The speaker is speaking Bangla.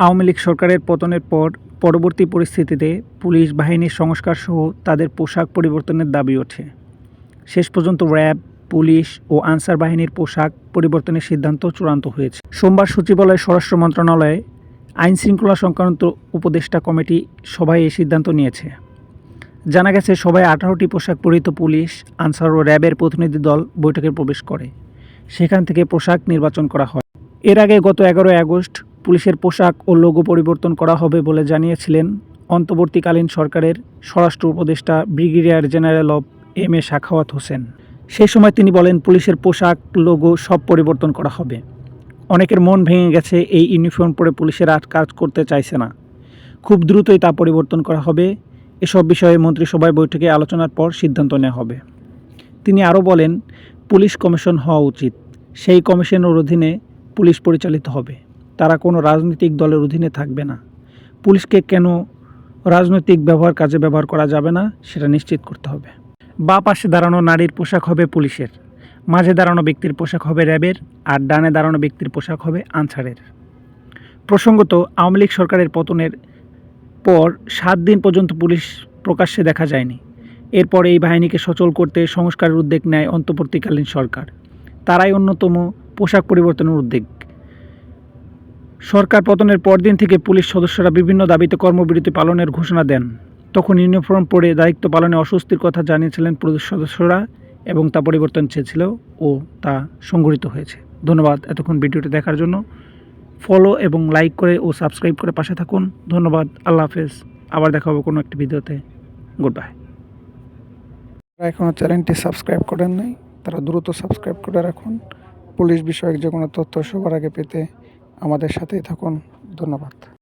আওয়ামী লীগ সরকারের পতনের পর পরবর্তী পরিস্থিতিতে পুলিশ বাহিনীর সংস্কারসহ তাদের পোশাক পরিবর্তনের দাবি ওঠে। শেষ পর্যন্ত র্যাব, পুলিশ ও আনসার বাহিনীর পোশাক পরিবর্তনের সিদ্ধান্ত চূড়ান্ত হয়েছে। সোমবার সচিবালয়ে স্বরাষ্ট্র মন্ত্রণালয়ে আইনশৃঙ্খলা সংক্রান্ত উপদেষ্টা কমিটি সভায় এই সিদ্ধান্ত নিয়েছে। জানা গেছে, সভায় 18টি পোশাক পরিহিত পুলিশ, আনসার ও র্যাবের প্রতিনিধি দল বৈঠকে প্রবেশ করে। সেখান থেকে পোশাক নির্বাচন করা হয়। এর আগে গত 11 আগস্ট পুলিশের পোশাক ও লোগো পরিবর্তন করা হবে বলে জানিয়েছিলেন অন্তর্বর্তীকালীন সরকারের স্বরাষ্ট্র উপদেষ্টা brigadier general of M A Sakhawat Hossain. সেই সময় তিনি বলেন, পুলিশের পোশাক, লোগো সব পরিবর্তন করা হবে। অনেকের মন ভেঙে গেছে, এই ইউনিফর্ম পরে পুলিশের আর কাজ করতে চাইছে না। খুব দ্রুতই তা পরিবর্তন করা হবে। এসব বিষয়ে মন্ত্রিসভায় বৈঠকে আলোচনার পর সিদ্ধান্ত নেওয়া হবে। তিনি আরও বলেন, পুলিশ কমিশন হওয়া উচিত। সেই কমিশনের অধীনে পুলিশ পরিচালিত হবে। তারা কোনো রাজনৈতিক দলের অধীনে থাকবে না। পুলিশকে কেন রাজনৈতিক কাজে ব্যবহার করা যাবে না, সেটা নিশ্চিত করতে হবে। বাঁ পাশে দাঁড়ানো নারীর পোশাক হবে পুলিশের, মাঝে দাঁড়ানো ব্যক্তির পোশাক হবে র্যাবের, আর ডানে দাঁড়ানো ব্যক্তির পোশাক হবে আনসারের। প্রসঙ্গত, আওয়ামী লীগ সরকারের পতনের পর 7 দিন পর্যন্ত পুলিশ প্রকাশ্যে দেখা যায়নি। এরপর এই বাহিনীকে সচল করতে সংস্কারের উদ্যোগ নেয় অন্তর্বর্তীকালীন সরকার। তারাই অন্যতম পোশাক পরিবর্তনের উদ্যোগ। সরকার পতনের পরদিন থেকে পুলিশ সদস্যরা বিভিন্ন দাবিতে কর্মবিরতি পালনের ঘোষণা দেন। তখন ইউনিফর্ম পরে দায়িত্ব পালনে অস্বস্তির কথা জানিয়েছিলেন পুলিশ সদস্যরা এবং তা পরিবর্তন চেয়েছিল ও তা সংঘটিত হয়েছে। ধন্যবাদ এতক্ষণ ভিডিওটি দেখার জন্য। ফলো এবং লাইক করে ও সাবস্ক্রাইব করে পাশে থাকুন। ধন্যবাদ। আল্লাহ হাফেজ। আবার দেখা হবে কোনো একটি ভিডিওতে। Good bye. যারা এখনও চ্যানেলটি সাবস্ক্রাইব করেন নাই, তারা দ্রুত সাবস্ক্রাইব করে রাখুন। পুলিশ বিষয়ক যে কোনো তথ্য সবার আগে পেতে আমাদের সাথেই থাকুন। ধন্যবাদ।